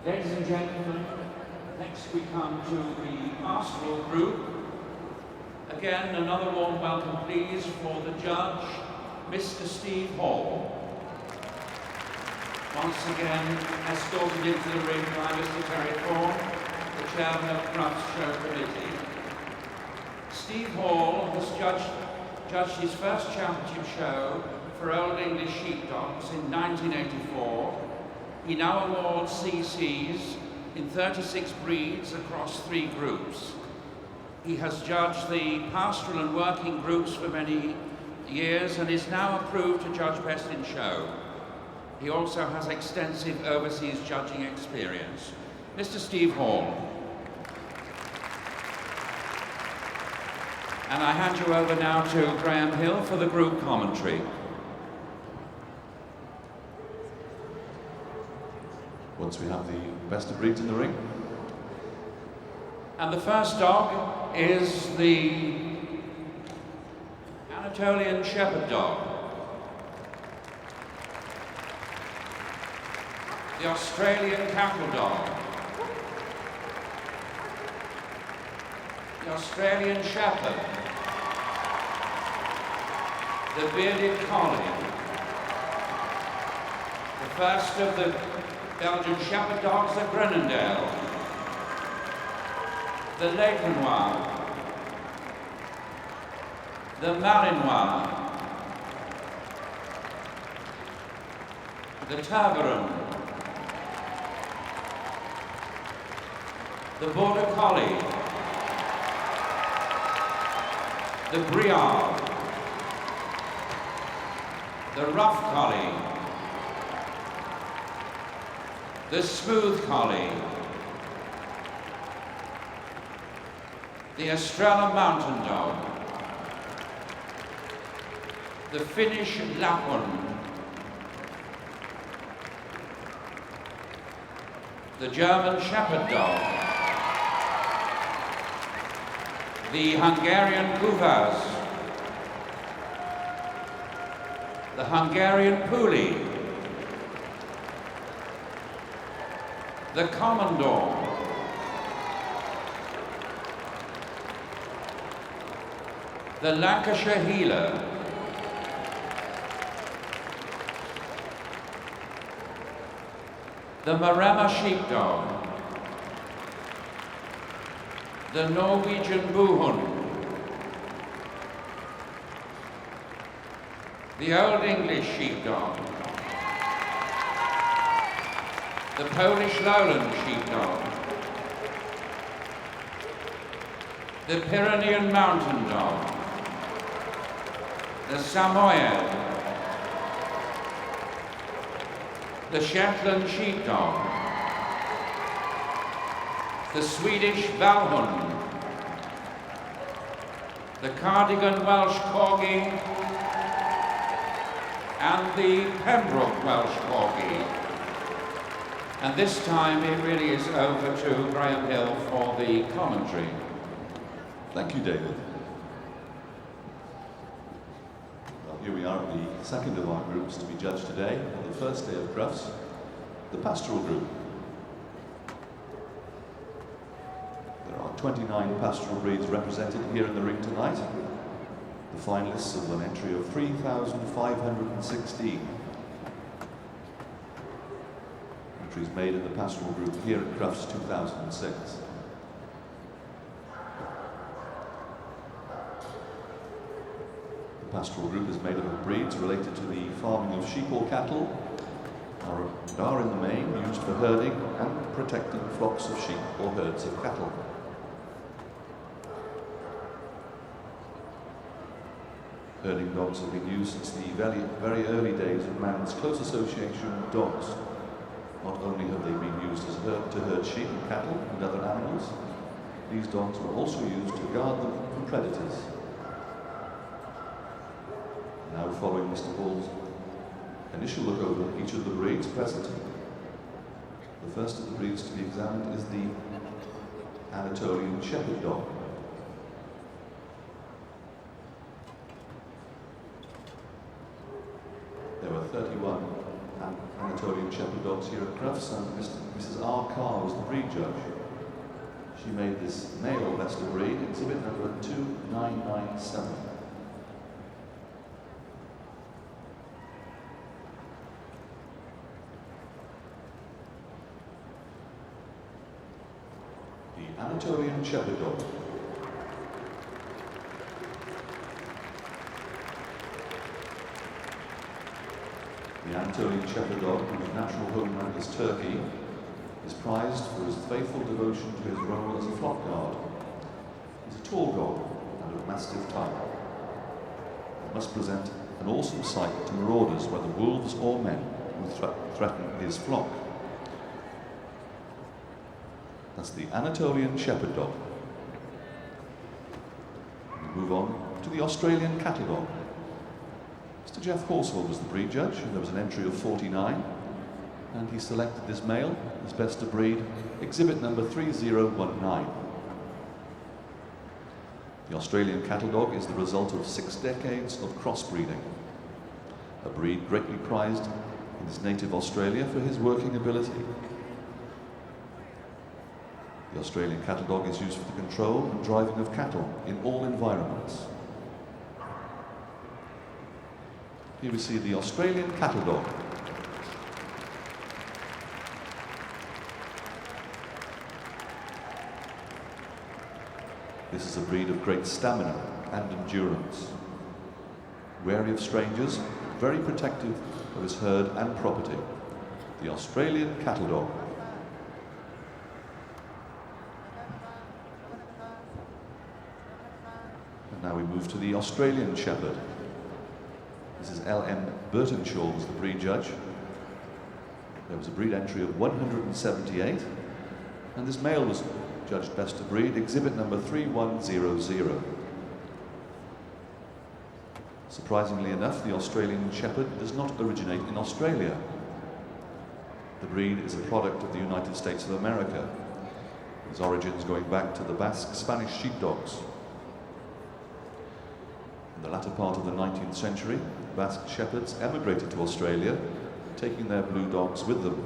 Ladies and gentlemen, next we come to the Pastoral Group. Again, another warm welcome, please, for the judge, Mr. Steve Hall. Once again, escorted into the ring by Mr. Terry Thorne, the chairman of Crufts Show Committee. Steve Hall has judged his first championship show for Old English Sheepdogs in 1984. He now awards CCs in 36 breeds across 3 groups. He has judged the pastoral and working groups for many years and is now approved to judge Best in Show. He also has extensive overseas judging experience. Mr. Steve Hall. And I hand you over now to Graham Hill for the group commentary. Once we have the best of breeds in the ring. And the first dog is the Anatolian Shepherd Dog, the Australian Cattle Dog, the Australian Shepherd, the Bearded Collie, the first of the Belgian Shepherd Dogs, the Groenendael, the Laekenois, the Malinois, the Tervueren, the Border Collie, the Briard, the Rough Collie, the Smooth Collie, the Estrela Mountain Dog, the Finnish Lapphund, the German Shepherd Dog, the Hungarian Kuvasz, the Hungarian Puli, the Komondor, the Lancashire Heeler, the Maremma Sheepdog, the Norwegian Buhund, the Old English Sheepdog, the Polish Lowland Sheepdog, the Pyrenean Mountain Dog, the Samoyed, the Catalan Sheepdog, the Swedish Valhund, the Cardigan Welsh Corgi, and the Pembroke Welsh Corgi. And this time it really is over to Graham Hill for the commentary. Thank you, David. Well, here we are at the second of our groups to be judged today, on the first day of Crufts, the Pastoral Group. There are 29 pastoral breeds represented here in the ring tonight. The finalists have an entry of 3,516. Entries made in the Pastoral Group here at Crufts 2006. The Pastoral Group is made up of breeds related to the farming of sheep or cattle, and are in the main used for herding and protecting flocks of sheep or herds of cattle. Herding dogs have been used since the very early days of man's close association with dogs. Not only have they been used as to herd sheep and cattle and other animals, these dogs were also used to guard them from predators. Now, following Mr. Hall's initial look over each of the breeds present, the first of the breeds to be examined is the Anatolian Shepherd Dog. There were 31 Anatolian Shepherd Dogs Sheepdogs here at Crufts, and Mrs. R. Carr was the breed judge. She made this male best of breed, exhibit number 2997. The Anatolian Shepherd Dog. The Anatolian Shepherd Dog, whose natural homeland is Turkey, is prized for his faithful devotion to his role as a flock guard. He's a tall dog and of mastiff type. He must present an awesome sight to marauders, whether wolves or men, who threaten his flock. That's the Anatolian Shepherd Dog. We move on to the Australian Cattle Dog. Mr. Jeff Horsford was the breed judge, and there was an entry of 49, and he selected this male as best of breed, exhibit number 3019. The Australian Cattle Dog is the result of 6 decades of crossbreeding, a breed greatly prized in his native Australia for his working ability. The Australian Cattle Dog is used for the control and driving of cattle in all environments. Here we see the Australian Cattle Dog. This is a breed of great stamina and endurance. Wary of strangers, very protective of his herd and property. The Australian Cattle Dog. And now we move to the Australian Shepherd. This is L.M. Burtonshaw was the breed judge. There was a breed entry of 178, and this male was judged best of breed, exhibit number 3100. Surprisingly enough, the Australian Shepherd does not originate in Australia. The breed is a product of the United States of America, its origins going back to the Basque Spanish sheepdogs. In the latter part of the 19th century, Basque shepherds emigrated to Australia, taking their blue dogs with them.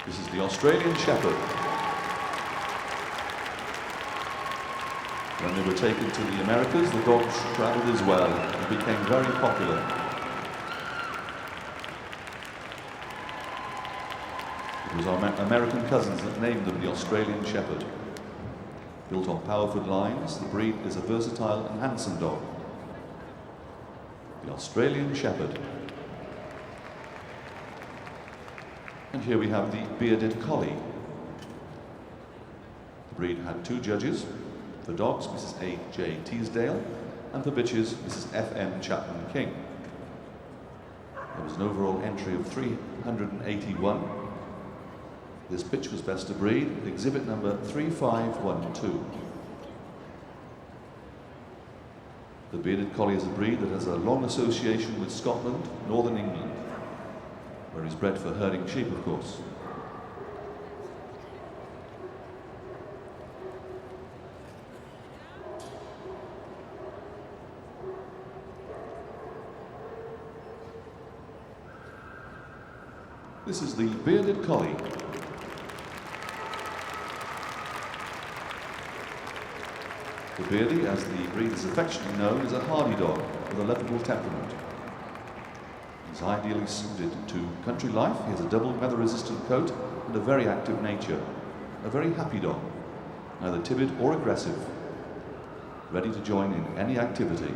This is the Australian Shepherd. When they were taken to the Americas, the dogs travelled as well and became very popular. It was our American cousins that named them the Australian Shepherd. Built on powerful lines, the breed is a versatile and handsome dog. The Australian Shepherd. And here we have the bearded Collie. The breed had 2 judges. For dogs, Mrs. A.J. Teasdale, and for bitches, Mrs. F.M. Chapman King. There was an overall entry of 381. This bitch was best of breed, exhibit number 3512. The bearded collie is a breed that has a long association with Scotland, northern England, where he's bred for herding sheep, of course. This is the bearded collie. The beardie, as the breed is affectionately known, is a hardy dog with a lovable temperament. He's ideally suited to country life. He has a double weather-resistant coat and a very active nature. A very happy dog, neither timid or aggressive, ready to join in any activity.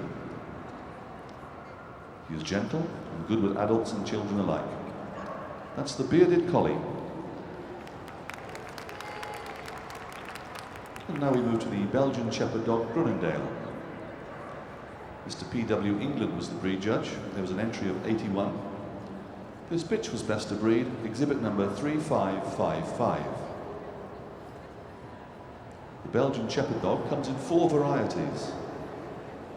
He is gentle and good with adults and children alike. That's the bearded collie. And now we move to the Belgian Shepherd Dog Groenendael. Mr. P.W. England was the breed judge. There was an entry of 81. This bitch was best of breed, exhibit number 3555. The Belgian Shepherd Dog comes in 4 varieties.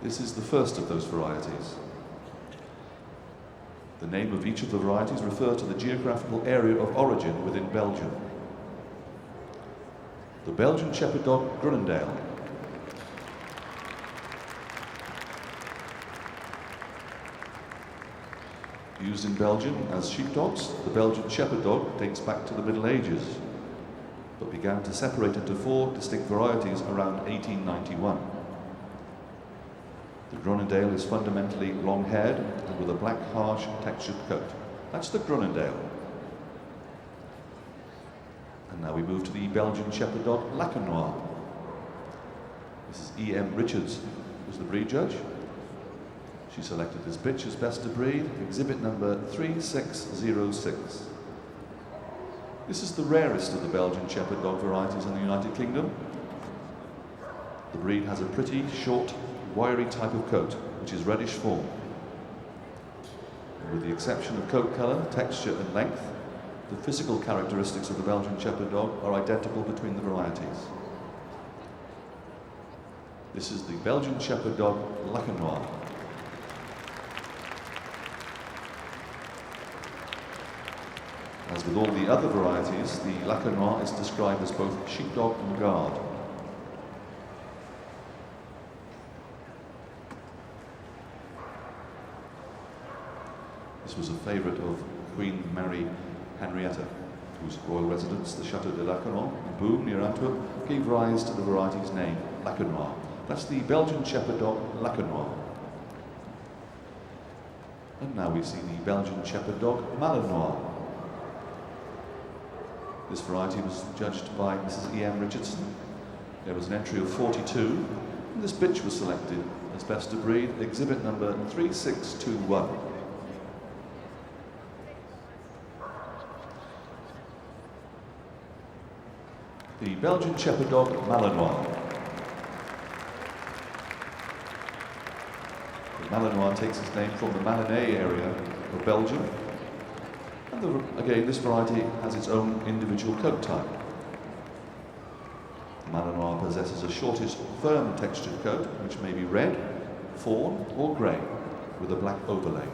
This is the first of those varieties. The name of each of the varieties refers to the geographical area of origin within Belgium. The Belgian Shepherd Dog Groenendael. Used in Belgium as sheepdogs, the Belgian Shepherd Dog dates back to the Middle Ages, but began to separate into 4 distinct varieties around 1891. The Groenendael is fundamentally long-haired and with a black, harsh, textured coat. That's the Groenendael. And now we move to the Belgian Shepherd Dog Laekenois. This is E.M. Richards, who's the breed judge. She selected this bitch as best of breed, exhibit number 3606. This is the rarest of the Belgian Shepherd Dog varieties in the United Kingdom. The breed has a pretty, short, wiry type of coat, which is reddish fawn. With the exception of coat colour, texture and length, the physical characteristics of the Belgian Shepherd Dog are identical between the varieties. This is the Belgian Shepherd Dog Laekenois. As with all the other varieties, the Laekenois is described as both sheepdog and guard. This was a favourite of Queen Mary Henrietta, whose royal residence, the Château de Laekenois in Boom near Antwerp, gave rise to the variety's name, Laekenois. That's the Belgian Shepherd Dog Laekenois. And now we see the Belgian Shepherd Dog Malinois. This variety was judged by Mrs. E.M. Richardson. There was an entry of 42, and this bitch was selected as best of breed, exhibit number 3621. The Belgian Shepherd Dog Malinois. The Malinois takes its name from the Malinois area of Belgium. And again, this variety has its own individual coat type. The Malinois possesses a shortish, firm textured coat, which may be red, fawn or grey, with a black overlay.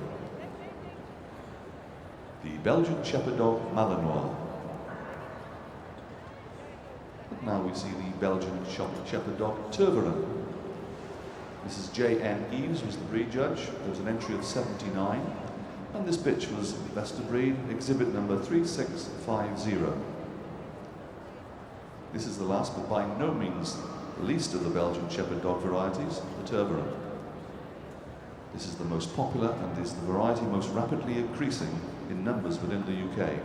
The Belgian Shepherd Dog Malinois. Now we see the Belgian Shepherd Dog Tervueren. Mrs. J.N. Eves was the breed judge. There was an entry of 79, and this bitch was best of breed, exhibit number 3650. This is the last, but by no means the least of the Belgian Shepherd Dog varieties, the Tervueren. This is the most popular and is the variety most rapidly increasing in numbers within the UK.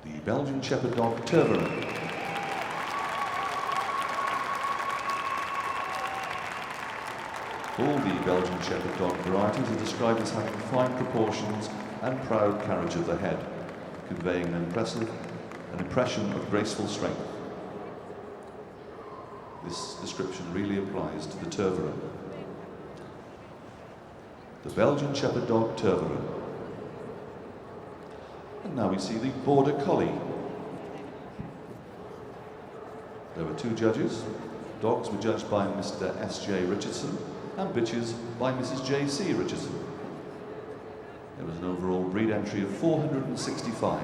The Belgian Shepherd Dog Tervueren. All the Belgian Shepherd Dog varieties are described as having fine proportions and proud carriage of the head, conveying an impression of graceful strength. This description really applies to the Tervueren. The Belgian Shepherd Dog Tervueren. And now we see the Border Collie. There were 2 judges. Dogs were judged by Mr. S.J. Richardson and bitches by Mrs. J.C. Richardson. There was an overall breed entry of 465.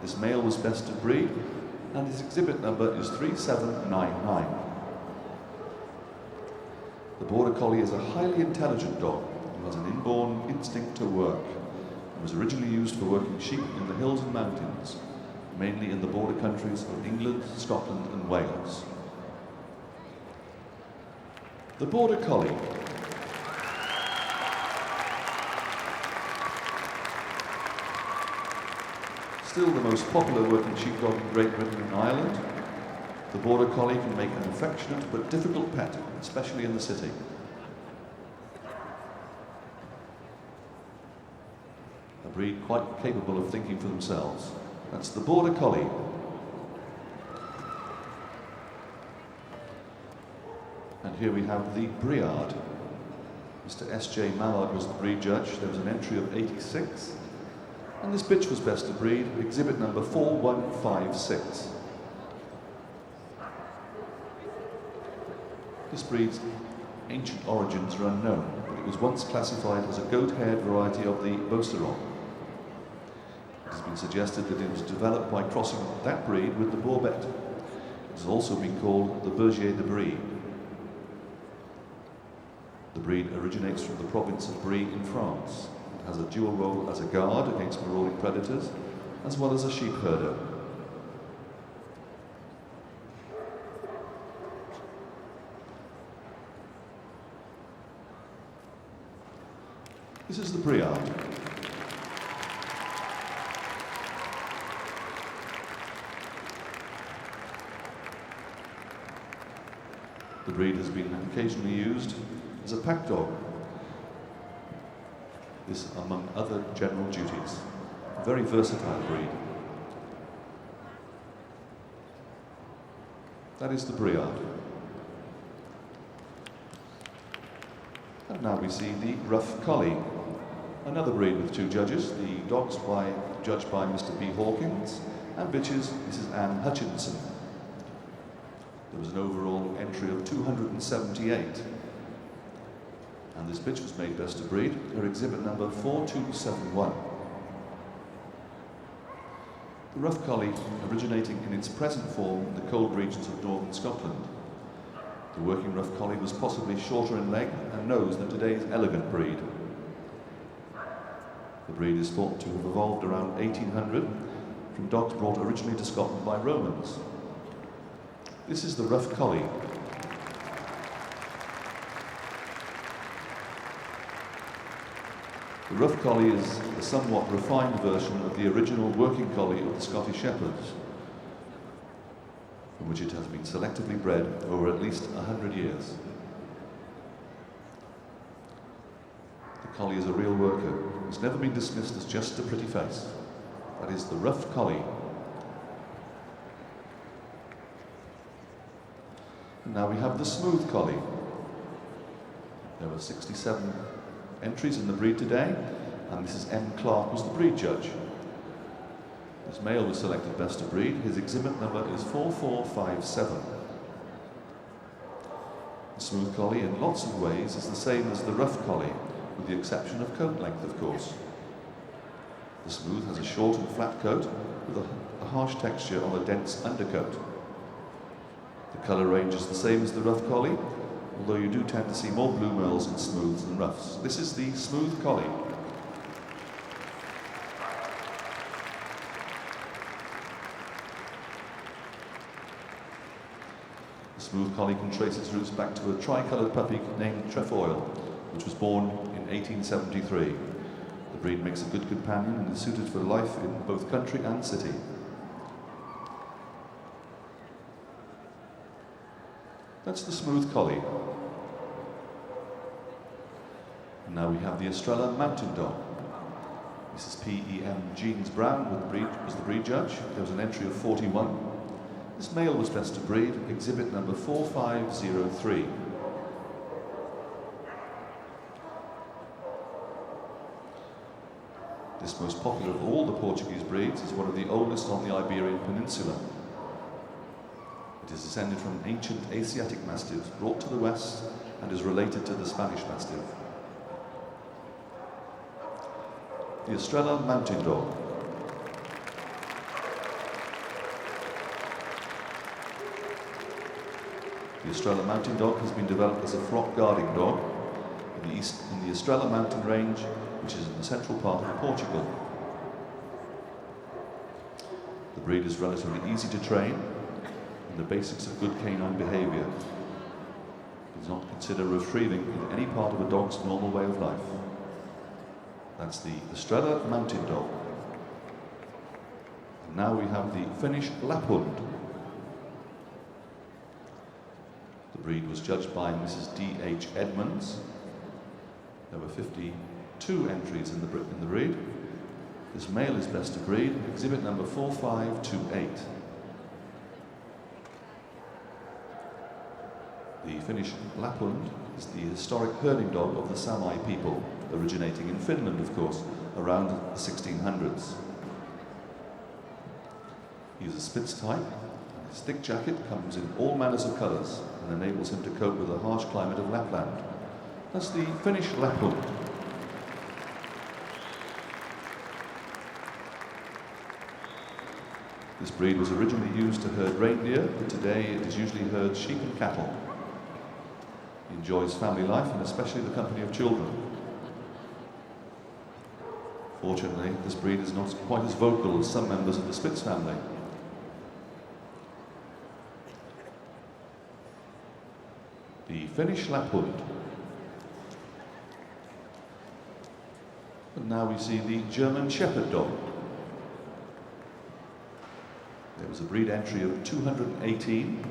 This male was best of breed and his exhibit number is 3799. The Border Collie is a highly intelligent dog who has an inborn instinct to work. It was originally used for working sheep in the hills and mountains, mainly in the border countries of England, Scotland and Wales. The Border Collie. Still the most popular working sheepdog in Great Britain and Ireland, the Border Collie can make an affectionate but difficult pet, especially in the city. A breed quite capable of thinking for themselves. That's the Border Collie. And here we have the Briard. Mr. S.J. Mallard was the breed judge. There was an entry of 86. And this bitch was best of breed, exhibit number 4156. This breed's ancient origins are unknown, but it was once classified as a goat-haired variety of the Beauceron. It has been suggested that it was developed by crossing that breed with the Bourbet. It was has also been called the Berger de Brie. The breed originates from the province of Brie in France. It has a dual role as a guard against marauding predators, as well as a sheep herder. This is the Briard. The breed has been occasionally used as a pack dog. This among other general duties. A very versatile breed. That is the Briard. And now we see the Rough Collie, another breed with two judges. The dogs judged by Mr. B. Hawkins and bitches Mrs. Anne Hutchinson. There was an overall entry of 278. And this bitch was made best of breed, her exhibit number 4271. The Rough Collie originating in its present form in the cold regions of northern Scotland. The working Rough Collie was possibly shorter in leg and nose than today's elegant breed. The breed is thought to have evolved around 1800 from dogs brought originally to Scotland by Romans. This is the Rough Collie. The Rough Collie is a somewhat refined version of the original working collie of the Scottish Shepherds, from which it has been selectively bred over at least 100 years. The collie is a real worker. It's never been dismissed as just a pretty face. That is the Rough Collie. And now we have the Smooth Collie. There were 67 entries in the breed today, and Mrs. M. Clark was the breed judge. This male was selected best of breed. His exhibit number is 4457. The Smooth Collie in lots of ways is the same as the Rough Collie, with the exception of coat length, of course. The Smooth has a short and flat coat with a harsh texture on a dense undercoat. The colour range is the same as the Rough Collie, although you do tend to see more blue merles in Smooths than Roughs. This is the Smooth Collie. The Smooth Collie can trace its roots back to a tricoloured puppy named Trefoil, which was born in 1873. The breed makes a good companion and is suited for life in both country and city. That's the Smooth Collie. And now we have the Estrela Mountain Dog. Mrs. P.E.M. Jeans Brown was the breed judge. There was an entry of 41. This male was best of breed, exhibit number 4503. This most popular of all the Portuguese breeds is one of the oldest on the Iberian Peninsula. It is descended from ancient Asiatic Mastiffs brought to the west and is related to the Spanish Mastiff. The Estrela Mountain Dog. The Estrela Mountain Dog has been developed as a flock guarding dog in the Estrela Mountain Range, which is in the central part of Portugal. The breed is relatively easy to train, the basics of good canine behaviour. It does not consider retrieving in any part of a dog's normal way of life. That's the Estrela Mountain Dog. And now we have the Finnish Lapphund. The breed was judged by Mrs. D.H. Edmonds. There were 52 entries in the breed. This male is best of breed, exhibit number 4528. The Finnish Lapphund is the historic herding dog of the Samoyed people, originating in Finland, of course, around the 1600s. He is a Spitz type. His thick jacket comes in all manners of colours and enables him to cope with the harsh climate of Lapland. That's the Finnish Lapphund. This breed was originally used to herd reindeer, but today it is usually herds sheep and cattle. He enjoys family life and especially the company of children. Fortunately, this breed is not quite as vocal as some members of the Spitz family. The Finnish Lapphund. And now we see the German Shepherd Dog. There was a breed entry of 218.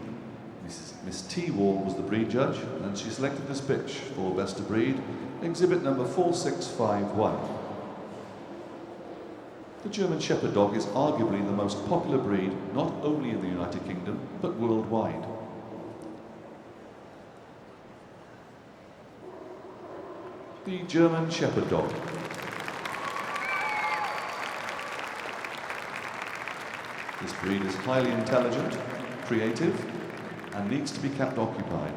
Miss T. Wall was the breed judge, and she selected this bitch for best of breed, exhibit number 4651. The German Shepherd Dog is arguably the most popular breed, not only in the United Kingdom, but worldwide. The German Shepherd Dog. This breed is highly intelligent, creative, and needs to be kept occupied.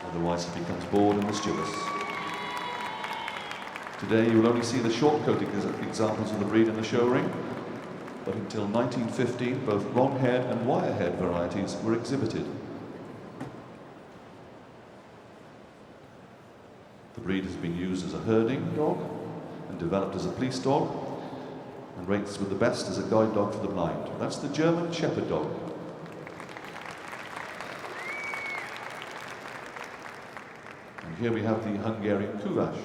Otherwise it becomes bored and mischievous. Today you will only see the short-coated examples of the breed in the show ring, but until 1915 both long-haired and wire-haired varieties were exhibited. The breed has been used as a herding dog and developed as a police dog, and rates with the best as a guide dog for the blind. That's the German Shepherd Dog. And here we have the Hungarian Kuvasz.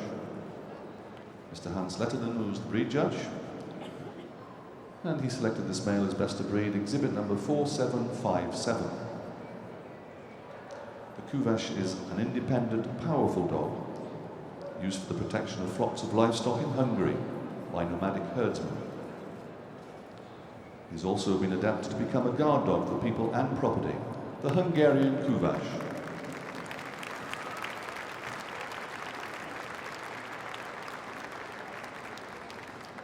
Mr. Hans Lettinen, who was the breed judge, and he selected this male as best of breed, exhibit number 4757. The Kuvasz is an independent, powerful dog, used for the protection of flocks of livestock in Hungary by nomadic herdsmen. He's also been adapted to become a guard dog for people and property, the Hungarian Kuvasz.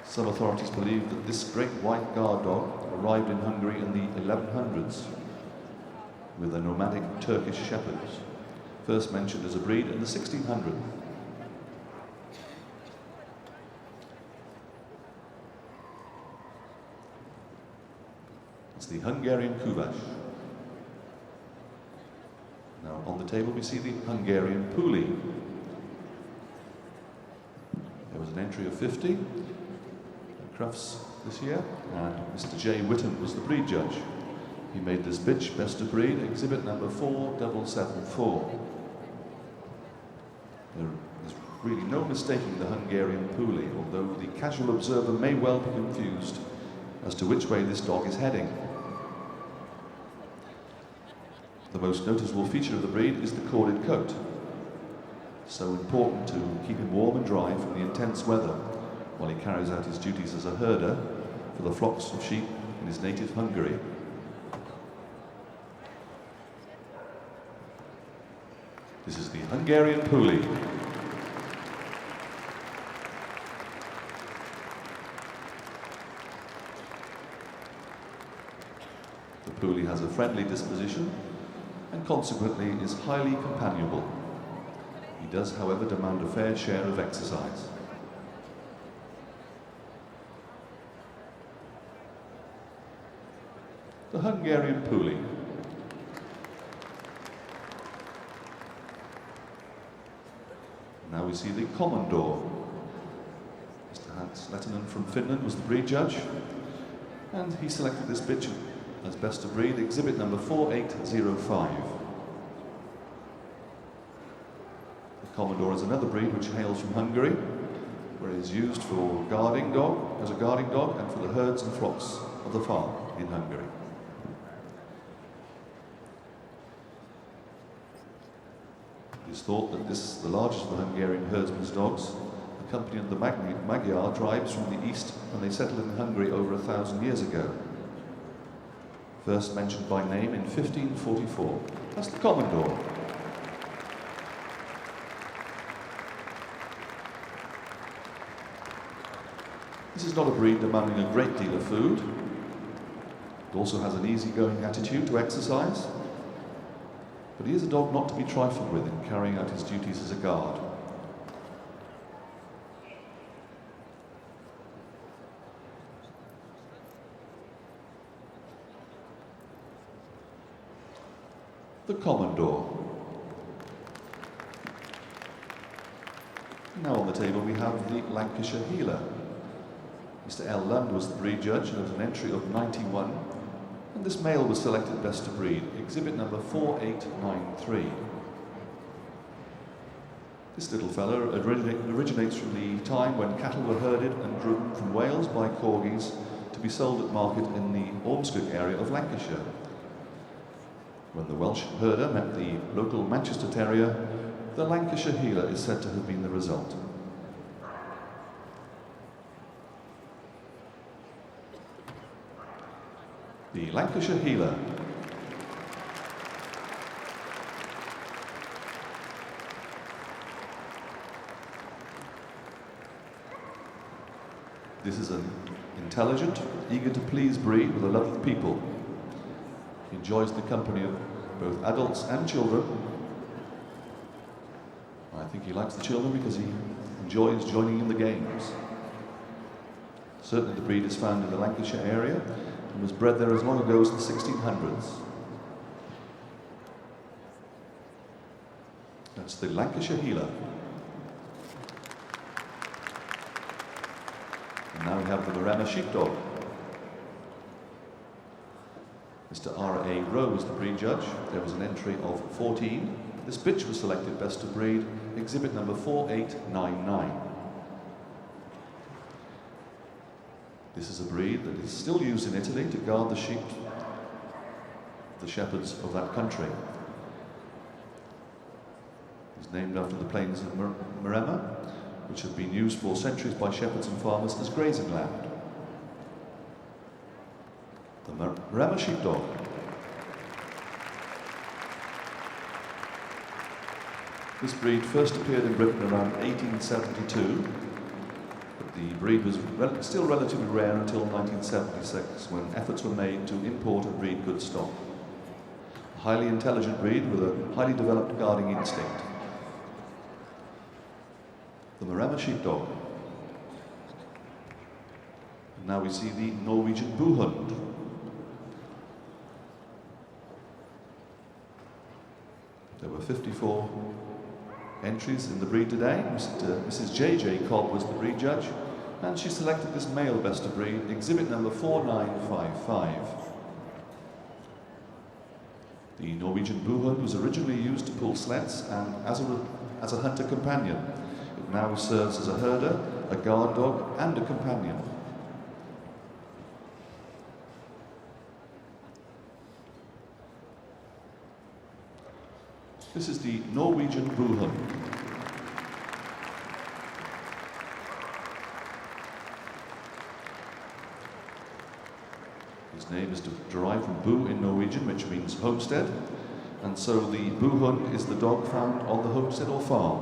Some authorities believe that this great white guard dog arrived in Hungary in the 1100s with the nomadic Turkish shepherds, first mentioned as a breed in the 1600s. It's the Hungarian Kuvasz. Now on the table we see the Hungarian Puli. There was an entry of 50. Crufts this year, and Mr. J. Whitton was the breed judge. He made this bitch best of breed, exhibit number 4774. There is really no mistaking the Hungarian Puli, although the casual observer may well be confused as to which way this dog is heading. The most noticeable feature of the breed is the corded coat, so important to keep him warm and dry from the intense weather while he carries out his duties as a herder for the flocks of sheep in his native Hungary. This is the Hungarian Puli. The Puli has a friendly disposition and consequently is highly companionable. He does, however, demand a fair share of exercise. The Hungarian Puli. Now we see the Komondor. Mr. Hans Lettinen from Finland was the breed judge, and he selected this bitch as best of breed, exhibit number 4805. The Komondor is another breed which hails from Hungary, where it is used for guarding dog, as a guarding dog, and for the herds and flocks of the farm in Hungary. It is thought that this is the largest of the Hungarian herdsmen's dogs, accompanied the Magyar tribes from the east when they settled in Hungary over 1,000 years ago. First mentioned by name in 1544. That's the Komondor. This is not a breed demanding a great deal of food. It also has an easygoing attitude to exercise. But he is a dog not to be trifled with in carrying out his duties as a guard. the Komondor. Now on the table we have the Lancashire Heeler. Mr. L. Lund was the breed judge and there was an entry of 91, and this male was selected best to breed, exhibit number 4893. This little fella originates from the time when cattle were herded and driven from Wales by corgis to be sold at market in the Ormskirk area of Lancashire. When the Welsh herder met the local Manchester Terrier, the Lancashire Heeler is said to have been the result. The Lancashire Heeler. This is an intelligent, eager to please breed with a love of people. He enjoys the company of both adults and children. I think he likes the children because he enjoys joining in the games. Certainly the breed is found in the Lancashire area and was bred there as long ago as the 1600s. That's the Lancashire Heeler. And now we have the Maremma Sheepdog. Mr. R.A. Rowe was the breed judge. There was an entry of 14. This bitch was selected best to breed, exhibit number 4899. This is a breed that is still used in Italy to guard the sheep, the shepherds of that country. It's named after the plains of Maremma, which have been used for centuries by shepherds and farmers as grazing land. The Maremma Sheepdog. This breed first appeared in Britain around 1872, but the breed was still relatively rare until 1976, when efforts were made to import and breed good stock. A highly intelligent breed with a highly developed guarding instinct. The Maremma Sheepdog. And now we see the Norwegian Buhund. There were 54 entries in the breed today. Mrs. J.J. Cobb was the breed judge, and she selected this male best of breed, exhibit number 4955. The Norwegian Buhund was originally used to pull sleds and as a hunter companion. It now serves as a herder, a guard dog, and a companion. This is the Norwegian Buhund. His name is derived from Bu in Norwegian, which means homestead, and so the Buhund is the dog found on the homestead or farm.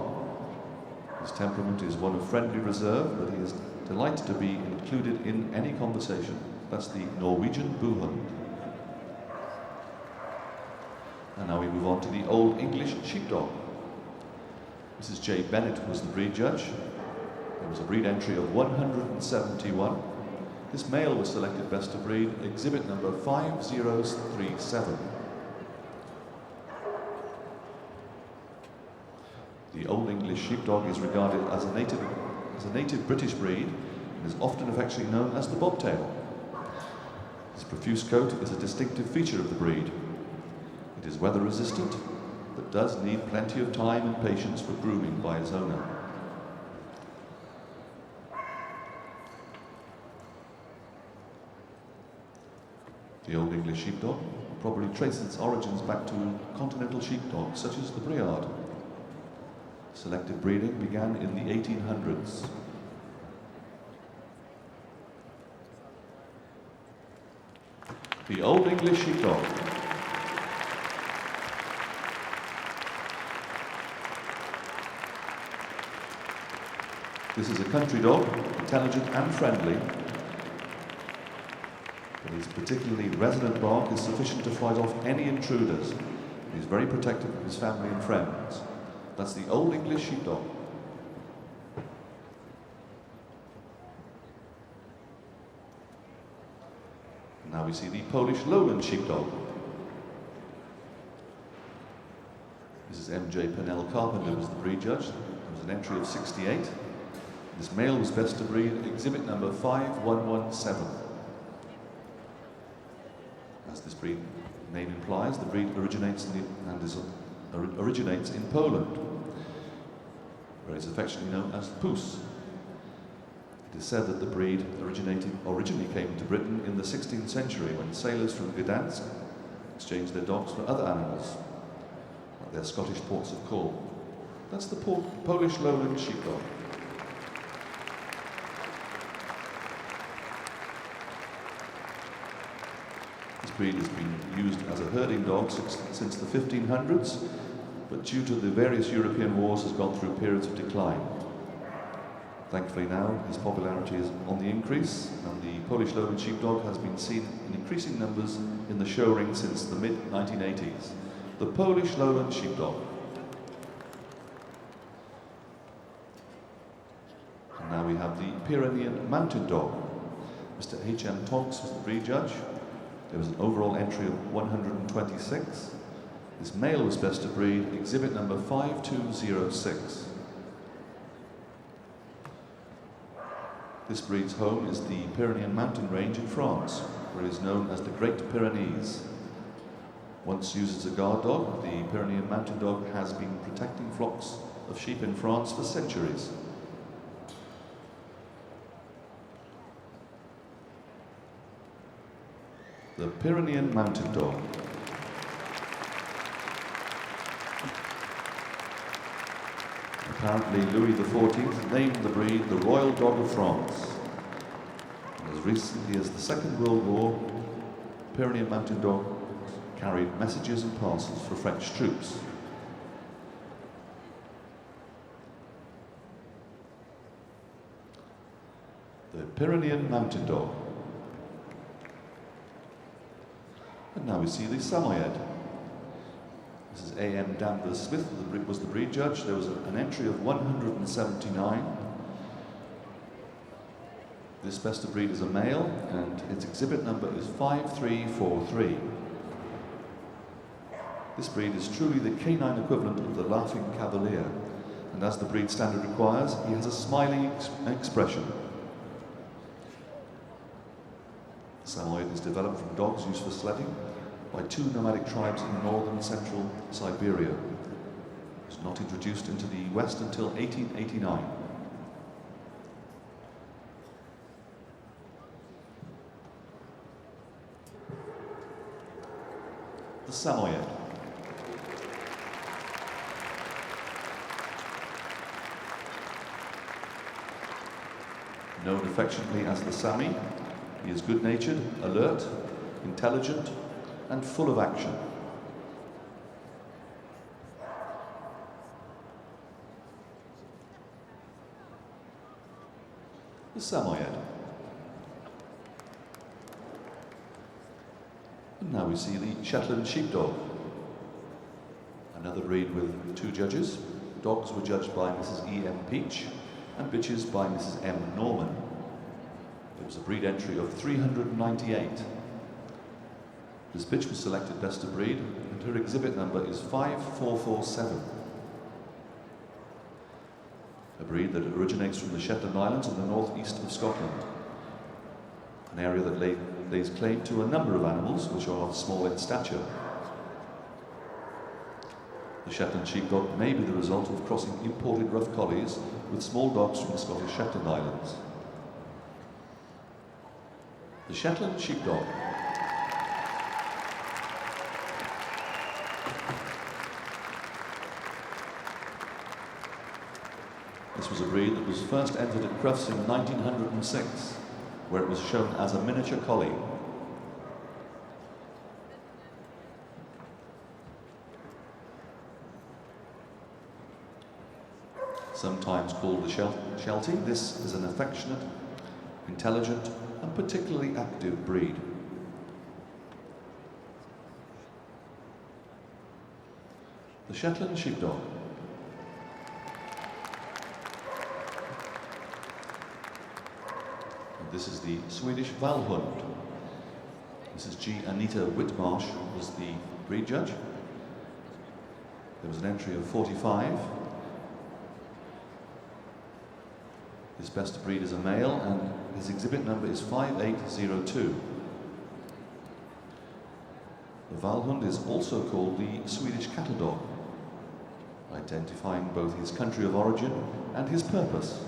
His temperament is one of friendly reserve, but he is delighted to be included in any conversation. That's the Norwegian Buhund. And now we move on to the Old English Sheepdog. Mrs. J. Bennett was the breed judge. There was a breed entry of 171. This male was selected best to breed, exhibit number 5037. The Old English Sheepdog is regarded as a native British breed and is often affectionately known as the bobtail. His profuse coat is a distinctive feature of the breed. It is weather resistant, but does need plenty of time and patience for grooming by its owner. The Old English Sheepdog probably traces its origins back to continental sheepdogs such as the Briard. Selective breeding began in the 1800s. The Old English Sheepdog. This is a country dog, intelligent and friendly, but his particularly resonant bark is sufficient to fight off any intruders. He's very protective of his family and friends. That's the Old English Sheepdog. Now we see the Polish Lowland Sheepdog. Mrs. M.J. Pennell Carpenter was the breed judge. There was an entry of 68. This male was best of breed, exhibit number 5117. As this breed name implies, the breed originates in Poland, where it's affectionately known as Pus. It is said that the breed originally came to Britain in the 16th century when sailors from Gdansk exchanged their dogs for other animals, like their Scottish ports of call. That's the Polish Lowland Sheepdog. This breed has been used as a herding dog since the 1500s, but due to the various European wars has gone through periods of decline. Thankfully now, his popularity is on the increase, and the Polish Lowland Sheepdog has been seen in increasing numbers in the show ring since the mid-1980s. The Polish Lowland Sheepdog. And now we have the Pyrenean Mountain Dog. Mr. H.M. Tonks was the breed judge. There was an overall entry of 126. This male was best of breed, exhibit number 5206. This breed's home is the Pyrenean mountain range in France, where it is known as the Great Pyrenees. Once used as a guard dog, the Pyrenean Mountain Dog has been protecting flocks of sheep in France for centuries. The Pyrenean Mountain Dog. Apparently Louis XIV named the breed the Royal Dog of France. And as recently as the Second World War, Pyrenean Mountain Dog carried messages and parcels for French troops. The Pyrenean Mountain Dog. And now we see the Samoyed. Mrs. A.M. Danvers Smith was the breed judge. There was an entry of 179. This best of breed is a male, and its exhibit number is 5343. This breed is truly the canine equivalent of the laughing cavalier, and as the breed standard requires, he has a smiling expression. Samoyed is developed from dogs used for sledding by two nomadic tribes in northern and central Siberia. It was not introduced into the West until 1889. The Samoyed. Known affectionately as the Sami, he is good-natured, alert, intelligent, and full of action. The Samoyed. And now we see the Shetland Sheepdog. Another breed with two judges. Dogs were judged by Mrs. E.M. Peach and bitches by Mrs. M. Norman. There was a breed entry of 398. This bitch was selected best of breed, and her exhibit number is 5447. A breed that originates from the Shetland Islands in the northeast of Scotland, an area that lays claim to a number of animals which are small in stature. The Shetland Sheepdog may be the result of crossing imported rough collies with small dogs from the Scottish Shetland Islands. The Shetland Sheepdog. This was a breed that was first entered at Crufts in 1906, where it was shown as a miniature collie. Sometimes called the Sheltie, this is an affectionate, intelligent, and particularly active breed. The Shetland Sheepdog. And this is the Swedish Valhund. Mrs. G. Anita Whitmarsh was the breed judge. There was an entry of 45. His best of breed is a male, and his exhibit number is 5802. The Valhund is also called the Swedish cattle dog, identifying both his country of origin and his purpose.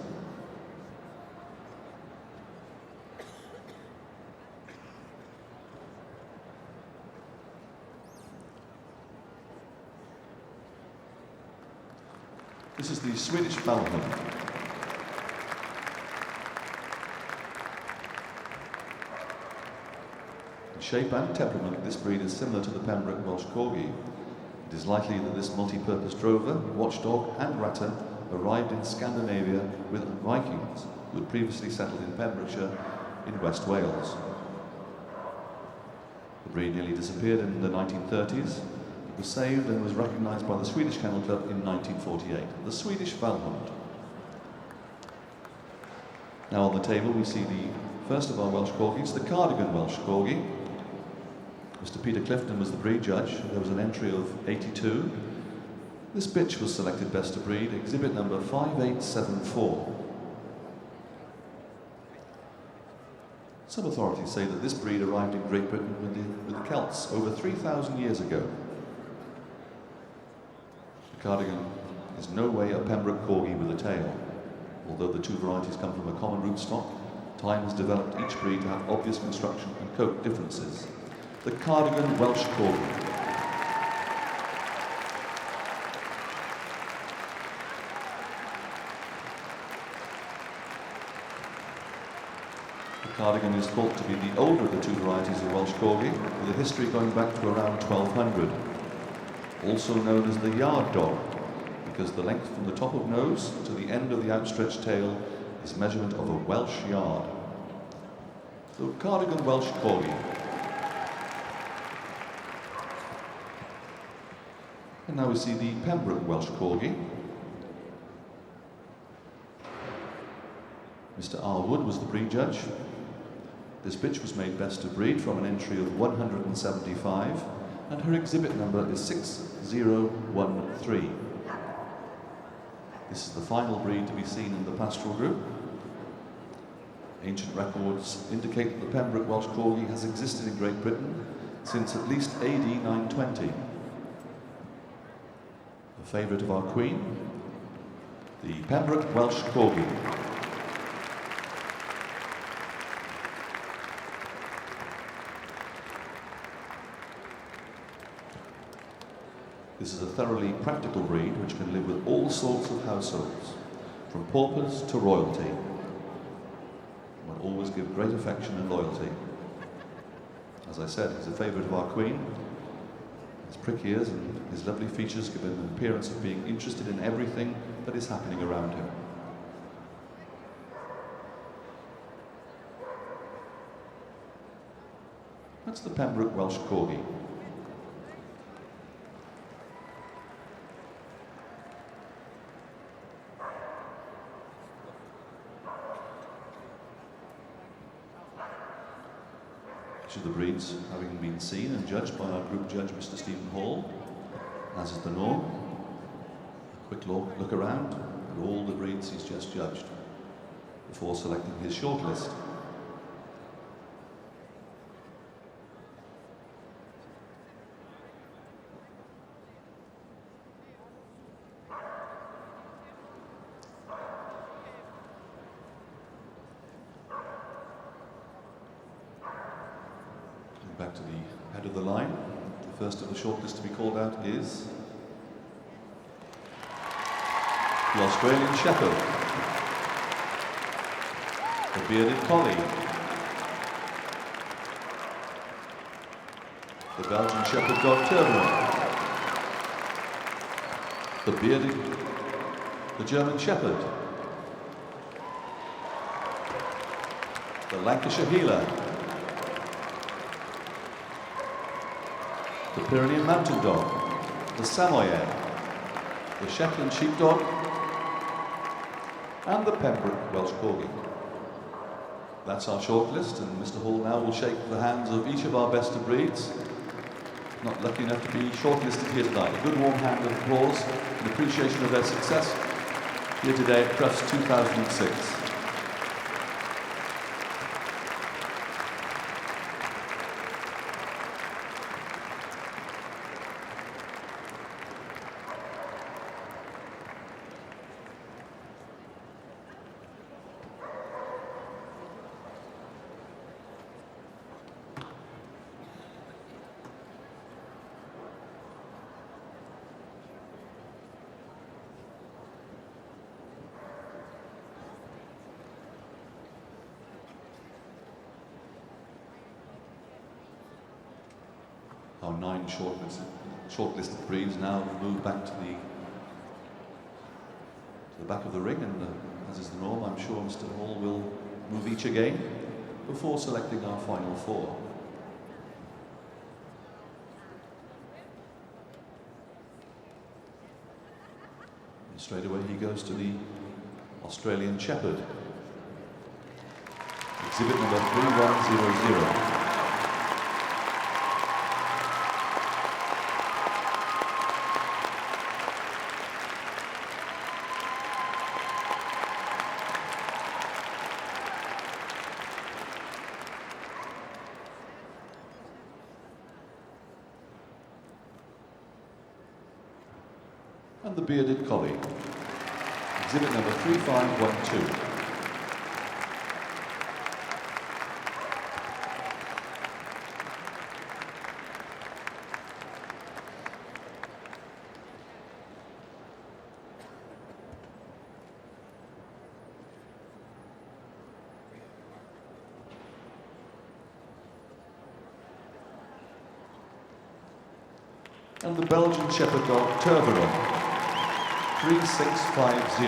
This is the Swedish Valhund. In shape and temperament, this breed is similar to the Pembroke Welsh Corgi. It is likely that this multi-purpose drover, watchdog and ratter arrived in Scandinavia with Vikings who had previously settled in Pembrokeshire in West Wales. The breed nearly disappeared in the 1930s. It was saved and was recognised by the Swedish Kennel Club in 1948, the Swedish Valhund. Now on the table we see the first of our Welsh Corgis, the Cardigan Welsh Corgi. Mr. Peter Clifton was the breed judge. There was an entry of 82. This bitch was selected best of breed, exhibit number 5874. Some authorities say that this breed arrived in Great Britain with the Celts over 3,000 years ago. The Cardigan is no way a Pembroke Corgi with a tail. Although the two varieties come from a common rootstock, time has developed each breed to have obvious construction and coat differences. The Cardigan Welsh Corgi. The Cardigan is thought to be the older of the two varieties of Welsh Corgi, with a history going back to around 1200. Also known as the yard dog, because the length from the top of nose to the end of the outstretched tail is measurement of a Welsh yard. The Cardigan Welsh Corgi. And now we see the Pembroke Welsh Corgi. Mr. R. Wood was the breed judge. This bitch was made best of breed from an entry of 175, and her exhibit number is 6013. This is the final breed to be seen in the Pastoral Group. Ancient records indicate that the Pembroke Welsh Corgi has existed in Great Britain since at least AD 920. A favourite of our Queen, the Pembroke Welsh Corgi. This is a thoroughly practical breed which can live with all sorts of households, from paupers to royalty. One always give great affection and loyalty. As I said, he's a favourite of our Queen. His prick ears and his lovely features give him an appearance of being interested in everything that is happening around him. That's the Pembroke Welsh Corgi. Each of the breeds having been seen and judged by our group judge, Mr. Stephen Hall, as is the norm. A quick look around at all the breeds he's just judged before selecting his shortlist. Back to the head of the line. The first of the shortlist to be called out is the Australian Shepherd, the bearded Collie, the Belgian Shepherd Dog Tervueren, the German Shepherd, the Lancashire Heeler, the Pyrenean Mountain Dog, the Samoyed, the Shetland Sheepdog, and the Pembroke Welsh Corgi. That's our shortlist, and Mr. Hall now will shake the hands of each of our best of breeds not lucky enough to be shortlisted here tonight. A good warm hand of applause in appreciation of their success here today at Crufts 2006. Our 9 shortlisted breeds now move back to the back of the ring, and as is the norm, I'm sure Mr. Hall will move each again before selecting our final 4. And straight away he goes to the Australian Shepherd, exhibit number 3100. And the bearded collie, exhibit number 3512. And the Belgian Shepherd Dog, Tervueren, 3650.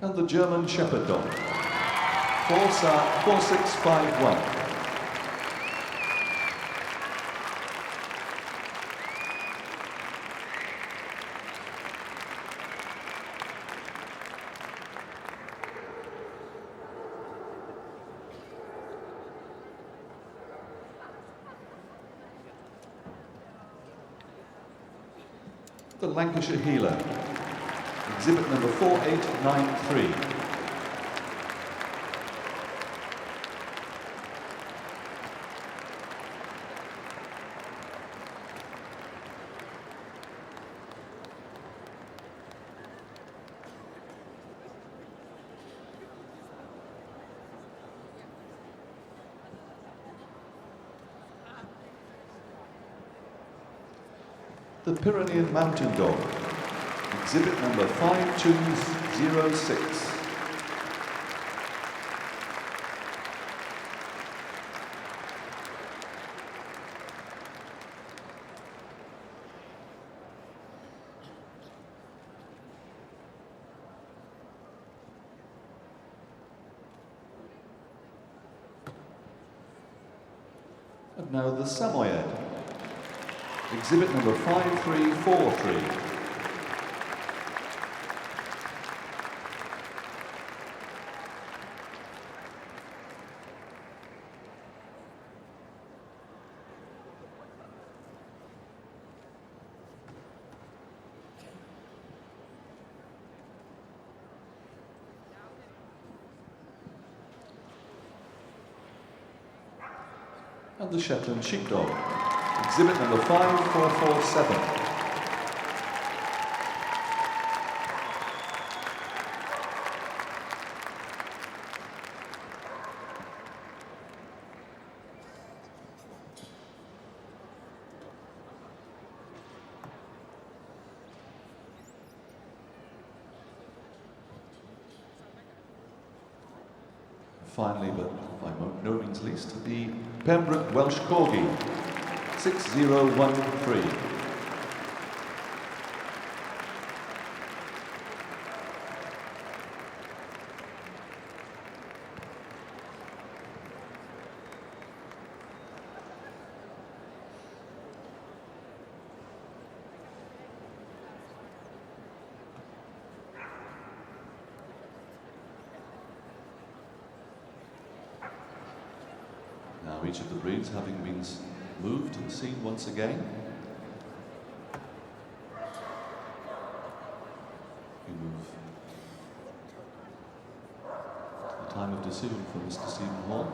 And the German Shepherd Dog, 4651. The Lancashire Heeler, exhibit number 4893. The Pyrenean Mountain Dog, exhibit number 5206. And now the Samoyed, exhibit number 5343. And the Shetland Sheepdog, exhibit number 5447. Finally, but by no means least, the Pembroke Welsh Corgi, 6013. for each of the breeds having been moved and seen once again. We move to the time of decision for Mr. Stephen Hall,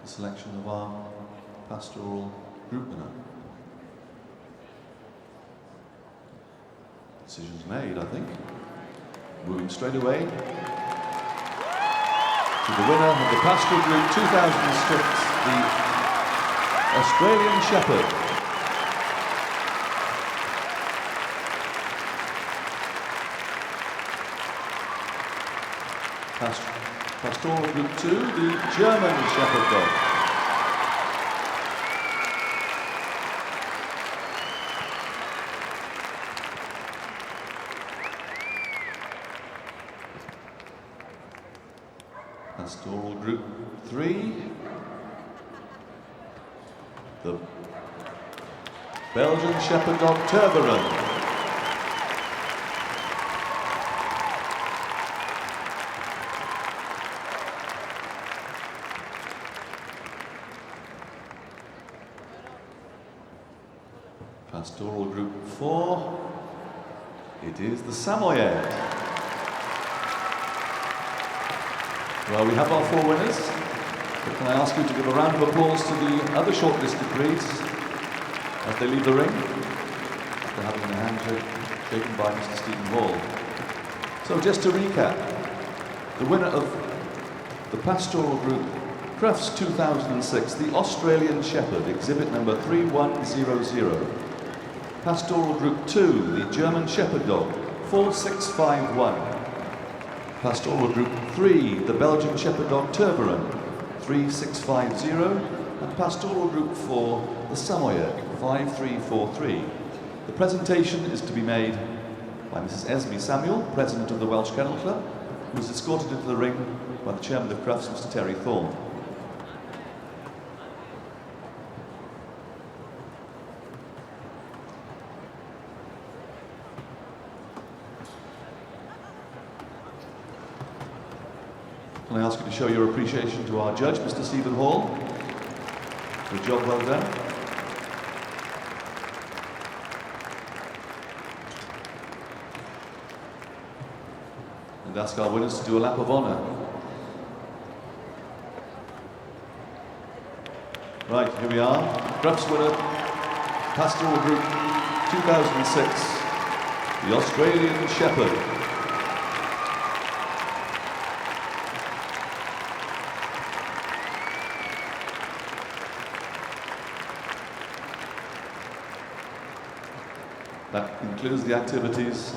the selection of our Pastoral Group winner. Decisions made, I think. Moving straight away to the winner of the Pastoral Group 2006, the Australian Shepherd. Pastoral Group 2, the German Shepherd Dog. Pastoral Group 3, the Belgian Shepherd Dog Tervueren. Pastoral Group 4, it is the Samoyed. Well, we have our 4 winners, but can I ask you to give a round of applause to the other shortlisted breeds as they leave the ring, after having their hand shaken by Mr. Stephen Hall. So just to recap, the winner of the Pastoral Group Crufts 2006, the Australian Shepherd, exhibit number 3100. Pastoral Group 2, the German Shepherd Dog, 4651. Pastoral Group 3, the Belgian Shepherd Dog Tervueren, 3650, and Pastoral Group 4, the Samoyed, 5343. The presentation is to be made by Mrs. Esme Samuel, President of the Welsh Kennel Club, who is escorted into the ring by the Chairman of Crufts, Mr. Terry Thorne. Can I ask you to show your appreciation to our judge, Mr. Stephen Hall? Good job, well done. And ask our winners to do a lap of honour. Right, here we are. Crufts winner, Pastoral Group 2006, the Australian Shepherd. That concludes the activities.